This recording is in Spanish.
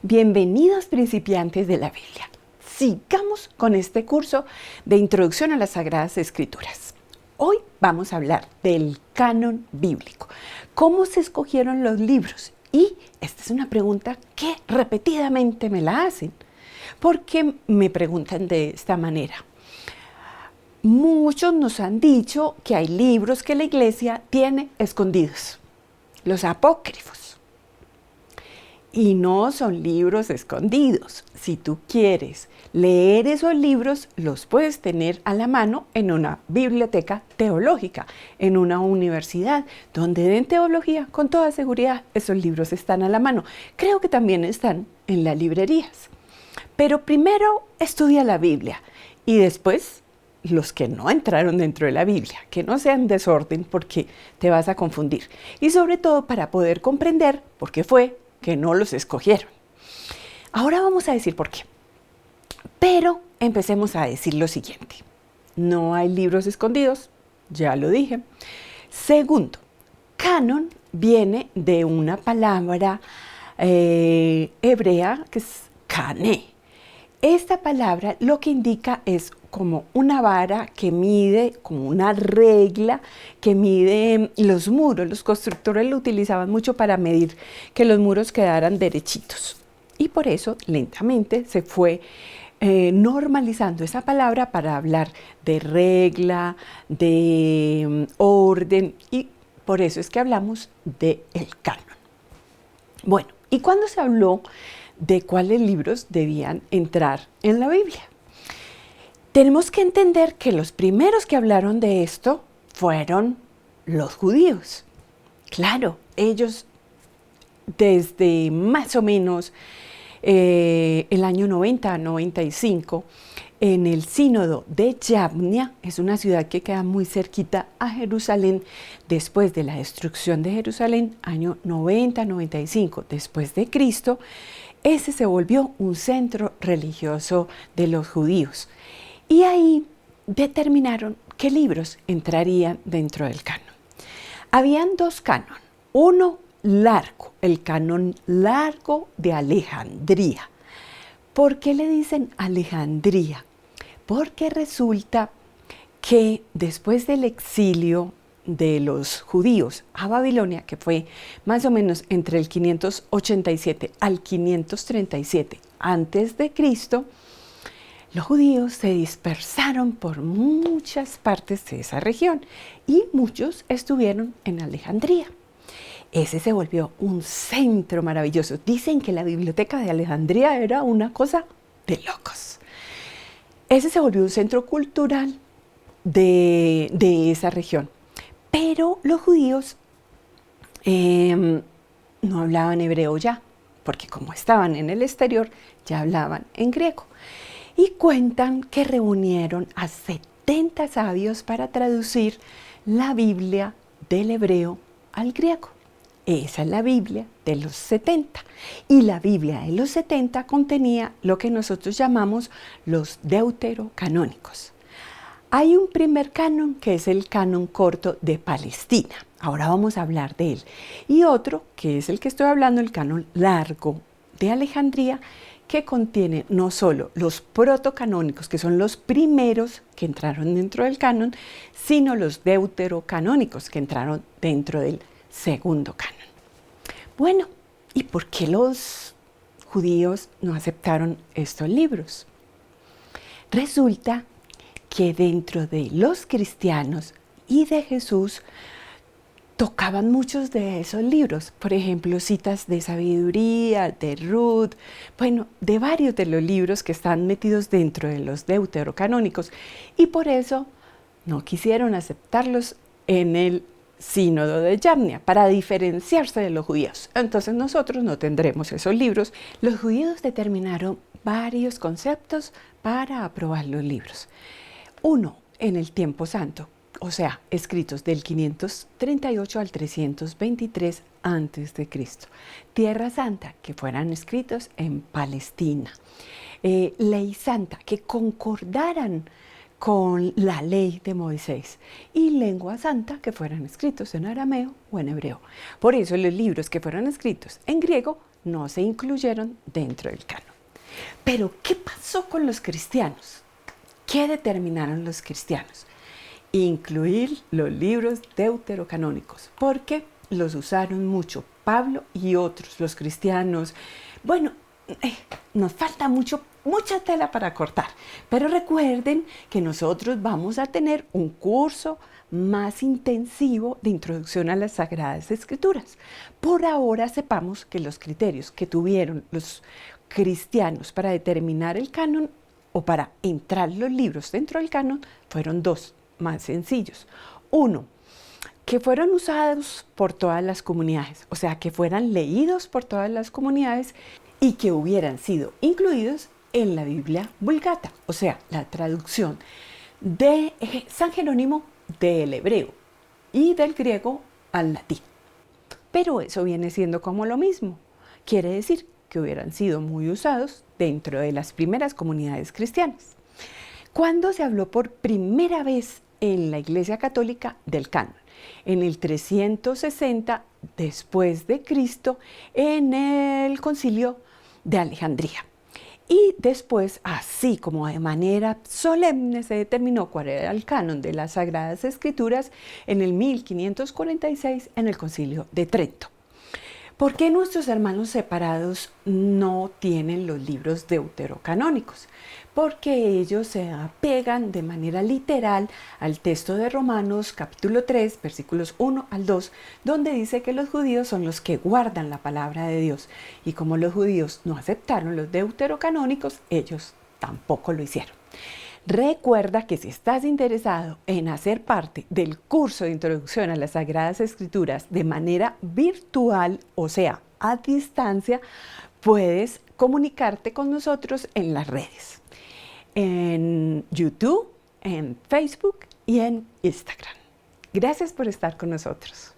Bienvenidos principiantes de la Biblia. Sigamos con este curso de Introducción a las Sagradas Escrituras. Hoy vamos a hablar del canon bíblico, cómo se escogieron los libros. Y esta es una pregunta que repetidamente me la hacen, porque me preguntan de esta manera. Muchos nos han dicho que hay libros que la iglesia tiene escondidos, los apócrifos. Y no son libros escondidos. Si tú quieres leer esos libros, los puedes tener a la mano en una biblioteca teológica, en una universidad, donde den teología, con toda seguridad, esos libros están a la mano. Creo que también están en las librerías. Pero primero estudia la Biblia y después los que no entraron dentro de la Biblia, que no sean desorden porque te vas a confundir. Y sobre todo para poder comprender por qué fue que no los escogieron. Ahora vamos a decir por qué. Pero empecemos a decir lo siguiente. No hay libros escondidos, ya lo dije. Segundo, canon viene de una palabra hebrea que es kané. Esta palabra lo que indica es como una vara que mide, como una regla que mide los muros. Los constructores lo utilizaban mucho para medir que los muros quedaran derechitos. Y por eso lentamente se fue normalizando esa palabra para hablar de regla, de orden, y por eso es que hablamos del canon. Bueno, ¿y cuándo se habló de cuáles libros debían entrar en la Biblia? Tenemos que entender que los primeros que hablaron de esto fueron los judíos. Claro, ellos desde más o menos el año 90-95, en el sínodo de Yavnia, es una ciudad que queda muy cerquita a Jerusalén, después de la destrucción de Jerusalén, año 90-95 después de Cristo, ese se volvió un centro religioso de los judíos. Y ahí determinaron qué libros entrarían dentro del canon. Habían dos canon, uno largo, el canon largo de Alejandría. ¿Por qué le dicen Alejandría? Porque resulta que después del exilio de los judíos a Babilonia, que fue más o menos entre el 587 al 537 antes de Cristo, los judíos se dispersaron por muchas partes de esa región y muchos estuvieron en Alejandría. Ese se volvió un centro maravilloso. Dicen que la biblioteca de Alejandría era una cosa de locos. Ese se volvió un centro cultural de esa región. Pero los judíos no hablaban hebreo ya, porque como estaban en el exterior, ya hablaban en griego. Y cuentan que reunieron a 70 sabios para traducir la Biblia del hebreo al griego. Esa es la Biblia de los 70. Y la Biblia de los 70 contenía lo que nosotros llamamos los deuterocanónicos. Hay un primer canon que es el canon corto de Palestina. Ahora vamos a hablar de él. Y otro, que es el que estoy hablando, el canon largo de Alejandría, que contiene no solo los protocanónicos, que son los primeros que entraron dentro del canon, sino los deuterocanónicos, que entraron dentro del segundo canon. Bueno, ¿y por qué los judíos no aceptaron estos libros? Resulta que dentro de los cristianos y de Jesús tocaban muchos de esos libros, por ejemplo, citas de sabiduría, de Ruth, bueno, de varios de los libros que están metidos dentro de los deuterocanónicos, y por eso no quisieron aceptarlos en el sínodo de Yavnia, para diferenciarse de los judíos. Entonces nosotros no tendremos esos libros. Los judíos determinaron varios conceptos para aprobar los libros. Uno, en el tiempo santo, o sea, escritos del 538 al 323 antes de Cristo. Tierra Santa, que fueran escritos en Palestina. Ley Santa, que concordaran con la ley de Moisés. Y lengua santa, que fueran escritos en arameo o en hebreo. Por eso los libros que fueron escritos en griego no se incluyeron dentro del canon. Pero, ¿qué pasó con los cristianos? ¿Qué determinaron los cristianos? Incluir los libros deuterocanónicos, porque los usaron mucho Pablo y otros, los cristianos. Bueno, nos falta mucha tela para cortar, pero recuerden que nosotros vamos a tener un curso más intensivo de introducción a las Sagradas Escrituras. Por ahora sepamos que los criterios que tuvieron los cristianos para determinar el canon o para entrar los libros dentro del canon fueron dos más sencillos. Uno, que fueron usados por todas las comunidades, o sea, que fueran leídos por todas las comunidades y que hubieran sido incluidos en la Biblia Vulgata, o sea, la traducción de San Jerónimo del hebreo y del griego al latín. Pero eso viene siendo como lo mismo. Quiere decir que hubieran sido muy usados dentro de las primeras comunidades cristianas. ¿Cuándo se habló por primera vez en la Iglesia Católica del canon? En el 360 después de Cristo, en el Concilio de Alejandría. Y después, así como de manera solemne, se determinó cuál era el canon de las Sagradas Escrituras en el 1546 en el Concilio de Trento. ¿Por qué nuestros hermanos separados no tienen los libros deuterocanónicos? Porque ellos se apegan de manera literal al texto de Romanos capítulo 3, versículos 1 al 2, donde dice que los judíos son los que guardan la palabra de Dios. Y como los judíos no aceptaron los deuterocanónicos, ellos tampoco lo hicieron. Recuerda que si estás interesado en hacer parte del curso de introducción a las Sagradas Escrituras de manera virtual, o sea, a distancia, puedes comunicarte con nosotros en las redes, en YouTube, en Facebook y en Instagram. Gracias por estar con nosotros.